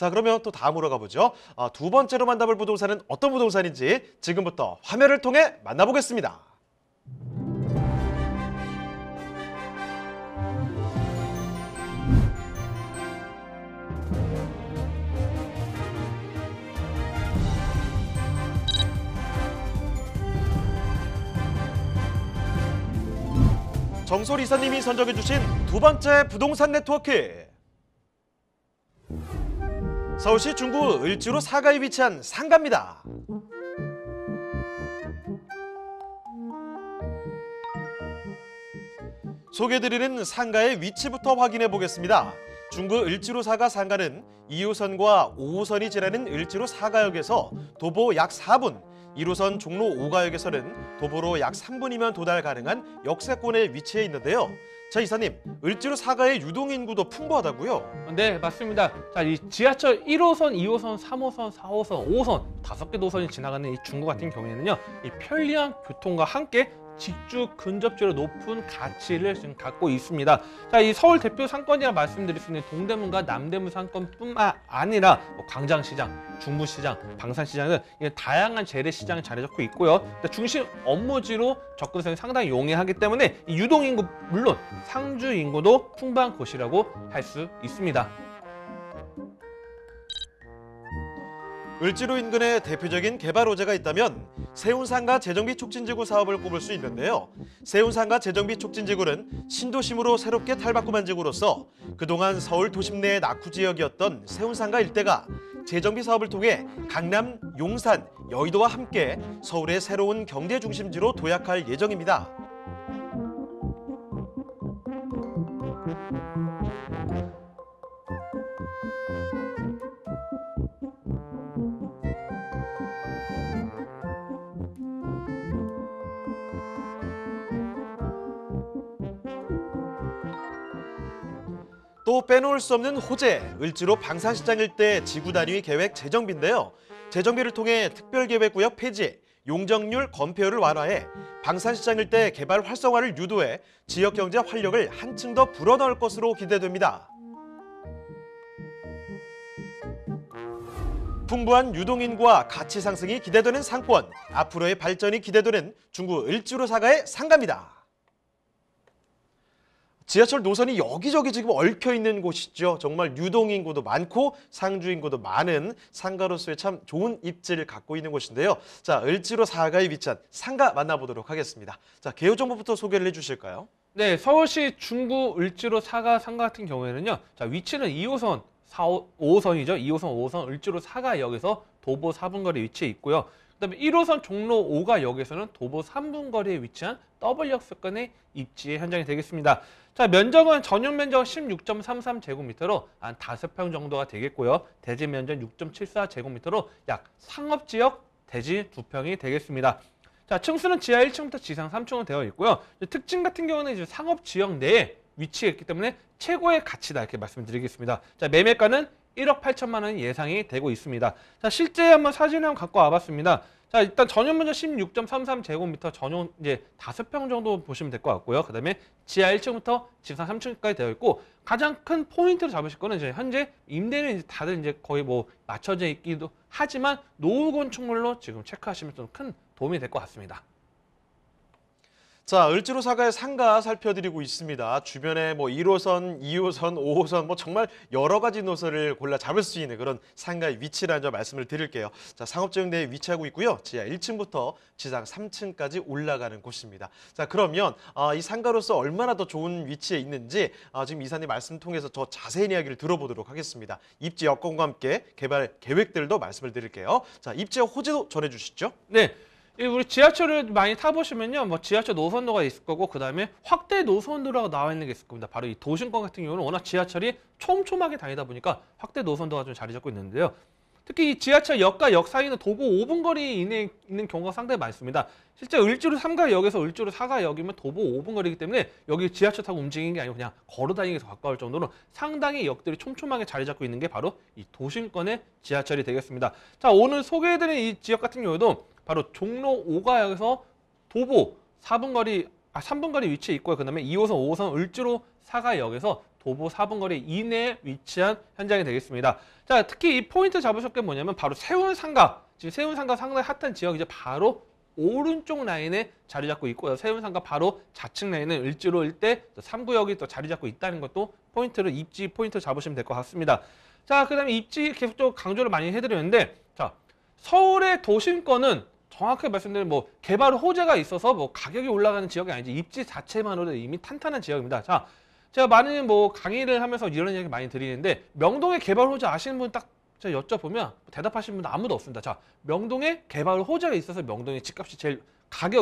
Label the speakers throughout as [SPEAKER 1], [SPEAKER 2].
[SPEAKER 1] 자, 그러면 또 다음으로 가보죠. 두 번째로 만나볼 부동산은 어떤 부동산인지 지금부터 화면을 통해 만나보겠습니다. 정솔 이사님이 선정해주신 두 번째 부동산 네트워크. 서울시 중구 을지로 사가에 위치한 상가입니다. 소개해드리는 상가의 위치부터 확인해 보겠습니다. 중구 을지로 사가 상가는 2호선과 5호선이 지나는 을지로 사가역에서 도보 약 4분, 1호선 종로 5가역에서는 도보로 약 3분이면 도달 가능한 역세권에 위치해 있는데요. 자, 이사님, 을지로 사가의 유동인구도 풍부하다고요?
[SPEAKER 2] 네, 맞습니다. 자, 이 지하철 1호선, 2호선, 3호선, 4호선, 5호선 5개 노선이 지나가는 이 중구 같은 경우에는요, 이 편리한 교통과 함께 직주 근접지로 높은 가치를 지금 갖고 있습니다. 자, 이 서울 대표 상권이라 말씀드릴 수 있는 동대문과 남대문 상권뿐만 아니라 광장시장, 중부시장, 방산시장 등 다양한 재래시장이 자리 잡고 있고요. 중심 업무지로 접근성이 상당히 용이하기 때문에 이 유동인구 물론 상주 인구도 풍부한 곳이라고 할 수 있습니다.
[SPEAKER 1] 을지로 인근에 대표적인 개발 호재가 있다면 세운상가 재정비 촉진지구 사업을 꼽을 수 있는데요. 세운상가 재정비 촉진지구는 신도심으로 새롭게 탈바꿈한 지구로서 그동안 서울 도심 내의 낙후지역이었던 세운상가 일대가 재정비 사업을 통해 강남, 용산, 여의도와 함께 서울의 새로운 경제 중심지로 도약할 예정입니다. 또 빼놓을 수 없는 호재, 을지로 방산시장 일대 지구 단위 계획 재정비인데요. 재정비를 통해 특별계획구역 폐지, 용적률 건폐율을 완화해 방산시장 일대 개발 활성화를 유도해 지역경제 활력을 한층 더 불어넣을 것으로 기대됩니다. 풍부한 유동인구와 가치 상승이 기대되는 상권, 앞으로의 발전이 기대되는 중구 을지로 사가의 상가입니다. 지하철 노선이 여기저기 지금 얽혀있는 곳이죠. 정말 유동인구도 많고 상주인구도 많은 상가로서의 참 좋은 입지를 갖고 있는 곳인데요. 자, 을지로 사가에 위치한 상가 만나보도록 하겠습니다. 자, 개요 정보부터 소개를 해주실까요?
[SPEAKER 2] 네, 서울시 중구 을지로 사가 상가 같은 경우에는요. 자, 위치는 2호선, 5호선이죠. 2호선, 5호선 을지로 사가역에서 도보 4분 거리에 위치해 있고요. 그다음에 1호선 종로 5가역에서는 도보 3분 거리에 위치한 W역세권의 입지의 현장이 되겠습니다. 자, 면적은 전용 면적 16.33제곱미터로 한 5평 정도가 되겠고요. 대지 면적 6.74제곱미터로 약 상업지역 대지 2평이 되겠습니다. 자, 층수는 지하 1층부터 지상 3층으로 되어 있고요. 특징 같은 경우는 이제 상업지역 내에 위치했기 때문에 최고의 가치다 이렇게 말씀드리겠습니다. 자, 매매가는 1억 8천만 원이 예상이 되고 있습니다. 자, 실제 한번 사진을 한번 갖고 와봤습니다. 자, 일단 전용 면적 16.33제곱미터 전용 이제 5평 정도 보시면 될 것 같고요. 그다음에 지하 1층부터 지상 3층까지 되어 있고 가장 큰 포인트로 잡으실 거는 이제 현재 임대는 이제 다들 이제 거의 뭐 맞춰져 있기도 하지만 노후 건축물로 지금 체크하시면 좀 큰 도움이 될 것 같습니다.
[SPEAKER 1] 자, 을지로 사가의 상가 살펴드리고 있습니다. 주변에 뭐 1호선, 2호선, 5호선 뭐 정말 여러 가지 노선을 골라 잡을 수 있는 그런 상가의 위치라는 점 말씀을 드릴게요. 자, 상업지역 내에 위치하고 있고요. 지하 1층부터 지상 3층까지 올라가는 곳입니다. 자, 그러면 이 상가로서 얼마나 더 좋은 위치에 있는지 지금 이사님 말씀 통해서 더 자세한 이야기를 들어보도록 하겠습니다. 입지 여건과 함께 개발 계획들도 말씀을 드릴게요. 자, 입지와 호재도 전해주시죠.
[SPEAKER 2] 네. 우리 지하철을 많이 타보시면요, 뭐 지하철 노선도가 있을 거고, 그 다음에 확대 노선도라고 나와 있는 게 있을 겁니다. 바로 이 도심권 같은 경우는 워낙 지하철이 촘촘하게 다니다 보니까 확대 노선도가 좀 자리 잡고 있는데요. 특히 이 지하철 역과 역 사이는 도보 5분 거리 이내에 있는 경우가 상당히 많습니다. 실제 을지로 3가역에서 을지로 4가역이면 도보 5분 거리이기 때문에 여기 지하철 타고 움직이는 게 아니고 그냥 걸어 다니기 더 가까울 정도로 상당히 역들이 촘촘하게 자리 잡고 있는 게 바로 이 도심권의 지하철이 되겠습니다. 자, 오늘 소개해드린 이 지역 같은 경우도 바로 종로 5가역에서 도보 3분 거리 위치에 있고요. 그 다음에 2호선, 5호선 을지로 4가역에서 도보 4분 거리 이내에 위치한 현장이 되겠습니다. 자, 특히 이 포인트 잡으실 게 뭐냐면 바로 세운상가, 지금 세운상가 상당히 핫한 지역 이제 바로 오른쪽 라인에 자리 잡고 있고요. 세운상가 바로 좌측 라인은 을지로 일대 3구역이 또 자리 잡고 있다는 것도 포인트를 입지 포인트 잡으시면 될 것 같습니다. 자, 그다음에 입지 계속적으로 강조를 많이 해드렸는데, 자, 서울의 도심권은 정확하게 말씀드리면 뭐 개발 호재가 있어서 뭐 가격이 올라가는 지역이 아니지 입지 자체만으로도 이미 탄탄한 지역입니다. 자, 제가 많은 뭐 강의를 하면서 이런 얘기 많이 드리는데 명동의 개발 호재 아시는 분 딱 제가 여쭤보면 대답하시는 분 아무도 없습니다. 자, 명동에 개발 호재가 있어서 명동의 집값이 제일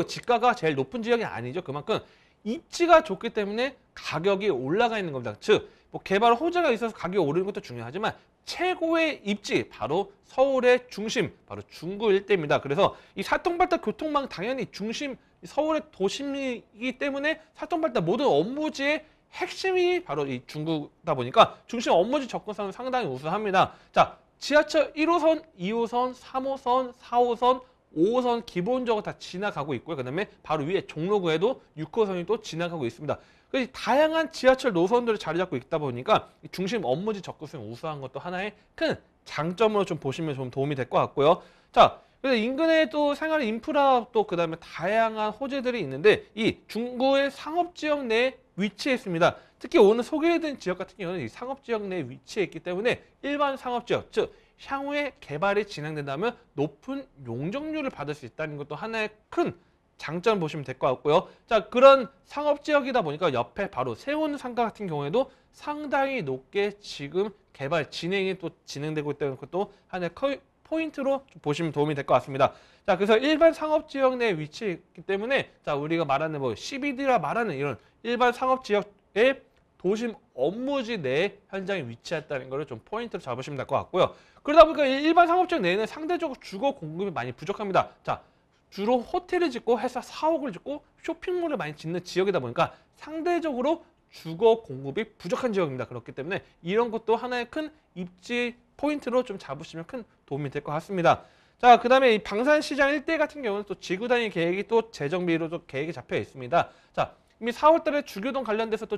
[SPEAKER 2] 지가가 제일 높은 지역이 아니죠. 그만큼 입지가 좋기 때문에 가격이 올라가 있는 겁니다. 즉, 뭐 개발 호재가 있어서 가격이 오르는 것도 중요하지만 최고의 입지 바로 서울의 중심 바로 중구 일대입니다. 그래서 이 사통발달 교통망 당연히 중심 서울의 도심이기 때문에 사통발달 모든 업무지의 핵심이 바로 이 중구다 보니까 중심 업무지 접근성은 상당히 우수합니다. 자, 지하철 1호선, 2호선, 3호선, 4호선, 5호선 기본적으로 다 지나가고 있고요. 그다음에 바로 위에 종로구에도 6호선이 또 지나가고 있습니다. 그래서 다양한 지하철 노선들을 자리 잡고 있다 보니까 중심 업무지 접근성이 우수한 것도 하나의 큰 장점으로 좀 보시면 좀 도움이 될 것 같고요. 자, 그래서 인근에 또 생활 인프라 또 그다음에 다양한 호재들이 있는데 이 중구의 상업지역 내에 위치해 있습니다. 특히 오늘 소개해드린 지역 같은 경우는 이 상업지역 내에 위치해 있기 때문에 일반 상업지역, 즉 향후에 개발이 진행된다면 높은 용적률을 받을 수 있다는 것도 하나의 큰 장점 보시면 될 것 같고요. 자, 그런 상업지역이다 보니까 옆에 바로 세운상가 같은 경우에도 상당히 높게 지금 개발 진행이 또 진행되고 있다는 것도 하나의 포인트로 좀 보시면 도움이 될 것 같습니다. 자, 그래서 일반 상업지역 내에 위치했기 때문에 자, 우리가 말하는 뭐 CBD라 말하는 이런 일반 상업지역의 도심 업무지 내에 현장에 위치했다는 것을 좀 포인트로 잡으시면 될 것 같고요. 그러다 보니까 일반 상업지역 내에는 상대적으로 주거 공급이 많이 부족합니다. 자, 주로 호텔을 짓고 회사 사옥을 짓고 쇼핑몰을 많이 짓는 지역이다 보니까 상대적으로 주거 공급이 부족한 지역입니다. 그렇기 때문에 이런 것도 하나의 큰 입지 포인트로 좀 잡으시면 큰 도움이 될 것 같습니다. 자, 그 다음에 이 방산시장 일대 같은 경우는 또 지구단위 계획이 또 재정비로 또 계획이 잡혀 있습니다. 자, 이미 4월달에 주교동 관련돼서 또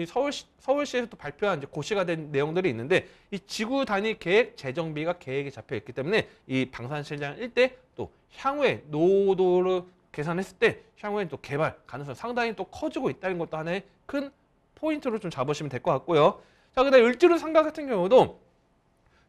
[SPEAKER 2] 서울시에서 또 발표한 이제 고시가 된 내용들이 있는데 이 지구 단위 계획 재정비가 계획이 잡혀 있기 때문에 이 방산시장 일대 또 향후에 노후도를 계산했을 때 향후에 또 개발 가능성 상당히 또 커지고 있다는 것도 하나의 큰 포인트로 좀 잡으시면 될 것 같고요. 자, 그다음에 을지로 상가 같은 경우도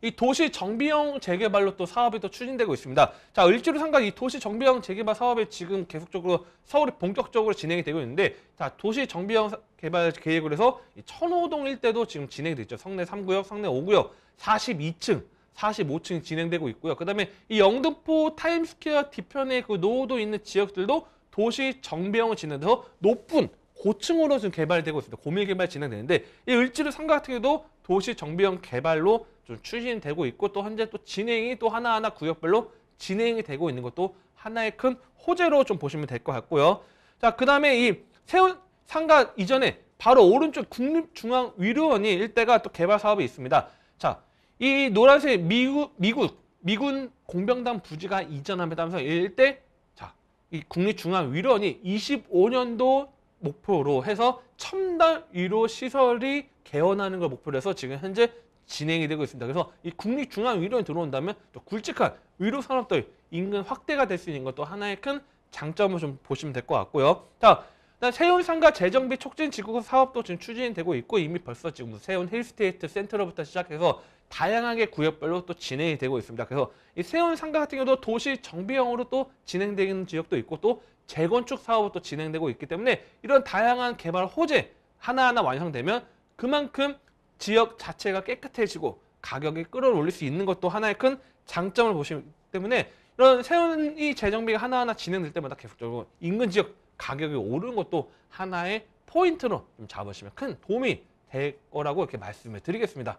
[SPEAKER 2] 이 도시 정비형 재개발로 또 사업이 또 추진되고 있습니다. 자, 을지로 상가 이 도시 정비형 재개발 사업이 지금 계속적으로 서울이 본격적으로 진행이 되고 있는데, 자, 도시 정비형 개발 계획으로 해서 이 천호동 일대도 지금 진행이 되죠. 성내 3구역, 성내 5구역, 42층, 45층이 진행되고 있고요. 그다음에 이 영등포 타임스퀘어 뒤편에 그 노후도 있는 지역들도 도시 정비형을 진행해서 높은 고층으로 지금 개발되고 있습니다. 고밀 개발 진행되는데 이 을지로 상가 같은 경우도 도시 정비형 개발로 좀 추진되고 있고 또 현재 또 진행이 또 하나하나 구역별로 진행이 되고 있는 것도 하나의 큰 호재로 좀 보시면 될 것 같고요. 자, 그다음에 이 세운 상가 이전에 바로 오른쪽 국립중앙위로원이 일대가 또 개발 사업이 있습니다. 자, 이 노란색 미군 공병단 부지가 이전하면서 일대 자, 이 국립중앙위로원이 25년도 목표로 해서 첨단 위로 시설이 개원하는 걸 목표로 해서 지금 현재 진행이 되고 있습니다. 그래서 이 국립중앙위로원이 들어온다면 또 굵직한 위로 산업들 인근 확대가 될 수 있는 것도 하나의 큰 장점을 좀 보시면 될 것 같고요. 자, 세운상가 재정비 촉진 지구 사업도 지금 추진되고 있고 이미 벌써 지금 세운 힐스테이트 센터로부터 시작해서 다양하게 구역별로 또 진행이 되고 있습니다. 그래서 이 세운상가 같은 경우도 도시 정비형으로 또 진행되는 지역도 있고 또 재건축 사업도 진행되고 있기 때문에 이런 다양한 개발 호재 하나하나 완성되면 그만큼 지역 자체가 깨끗해지고 가격이 끌어올릴 수 있는 것도 하나의 큰 장점을 보시기 때문에 이런 세운이 재정비가 하나하나 진행될 때마다 계속적으로 인근 지역 가격이 오르는 것도 하나의 포인트로 좀 잡으시면 큰 도움이 될 거라고 이렇게 말씀을 드리겠습니다.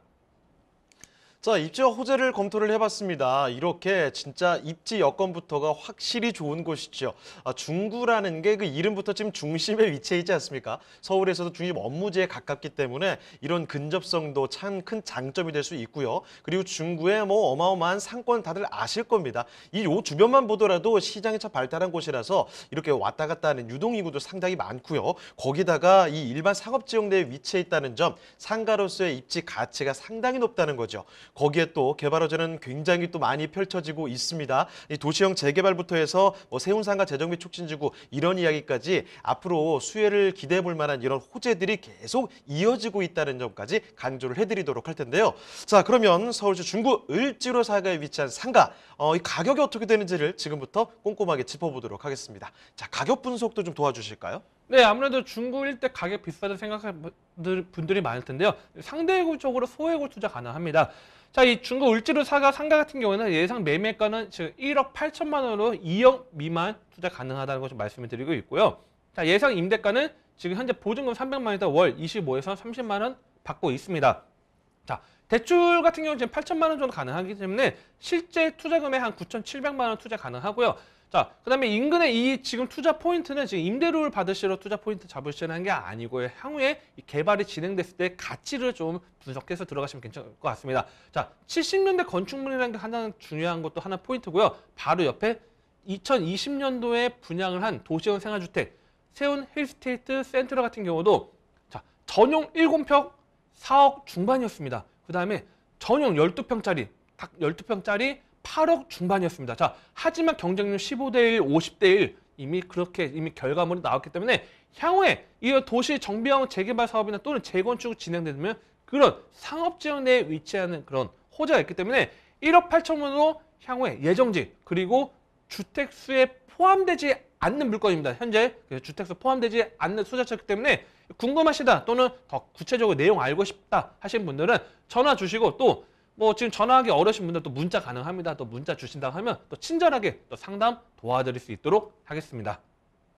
[SPEAKER 1] 자, 입지와 호재를 검토를 해봤습니다. 이렇게 진짜 입지 여건부터가 확실히 좋은 곳이죠. 중구라는 게 그 이름부터 지금 중심에 위치해 있지 않습니까? 서울에서도 중심 업무지에 가깝기 때문에 이런 근접성도 참 큰 장점이 될 수 있고요. 그리고 중구에 뭐 어마어마한 상권 다들 아실 겁니다. 이 요 주변만 보더라도 시장이 참 발달한 곳이라서 이렇게 왔다 갔다 하는 유동인구도 상당히 많고요. 거기다가 이 일반 상업지역 내에 위치해 있다는 점, 상가로서의 입지 가치가 상당히 높다는 거죠. 거기에 또 개발 호재는 굉장히 또 많이 펼쳐지고 있습니다. 이 도시형 재개발부터 해서 뭐 세운상가 재정비 촉진지구 이런 이야기까지 앞으로 수혜를 기대해 볼 만한 이런 호재들이 계속 이어지고 있다는 점까지 강조를 해드리도록 할 텐데요. 자, 그러면 서울시 중구 을지로 사가에 위치한 상가, 이 가격이 어떻게 되는지를 지금부터 꼼꼼하게 짚어보도록 하겠습니다. 자, 가격 분석도 좀 도와주실까요?
[SPEAKER 2] 네, 아무래도 중구 일대 가격 비싸다 생각하는 분들이 많을 텐데요. 상대적으로 소액으로 투자 가능합니다. 자, 이 중구 을지로 사가 상가 같은 경우는 예상 매매가는 지금 1억 8천만 원으로 2억 미만 투자 가능하다는 것을 말씀을 드리고 있고요. 자, 예상 임대가는 지금 현재 보증금 300만 원에다 월 25에서 30만 원 받고 있습니다. 자, 대출 같은 경우는 지금 8천만 원 정도 가능하기 때문에 실제 투자금의 한 9,700만 원 투자 가능하고요. 자, 그다음에 인근의 이 지금 투자 포인트는 지금 임대료를 받으시러 투자 포인트 잡으시라는 게 아니고요. 향후에 이 개발이 진행됐을 때 가치를 좀 분석해서 들어가시면 괜찮을 것 같습니다. 자, 70년대 건축물이라는 게 하나 중요한 것도 하나 포인트고요. 바로 옆에 2020년도에 분양을 한 도시형 생활주택 세운 힐스테이트 센트럴 같은 경우도 자, 전용 7평 4억 중반이었습니다. 그다음에 전용 12평짜리 딱 12평짜리 8억 중반이었습니다. 자, 하지만 경쟁률 15대 1, 50대 1 이미 결과물이 나왔기 때문에 향후에 이 도시 정비형 재개발 사업이나 또는 재건축 진행되면 그런 상업지역 내에 위치하는 그런 호재가 있기 때문에 1억 8천만으로 향후에 예정지 그리고 주택수에 포함되지 않는 물건입니다. 현재 주택수 포함되지 않는 투자처이기 때문에 궁금하시다 또는 더 구체적으로 내용 알고 싶다 하신 분들은 전화 주시고 또 뭐 지금 전화하기 어려우신 분들 또 문자 가능합니다. 또 문자 주신다고 하면 또 친절하게 또 상담 도와드릴 수 있도록 하겠습니다.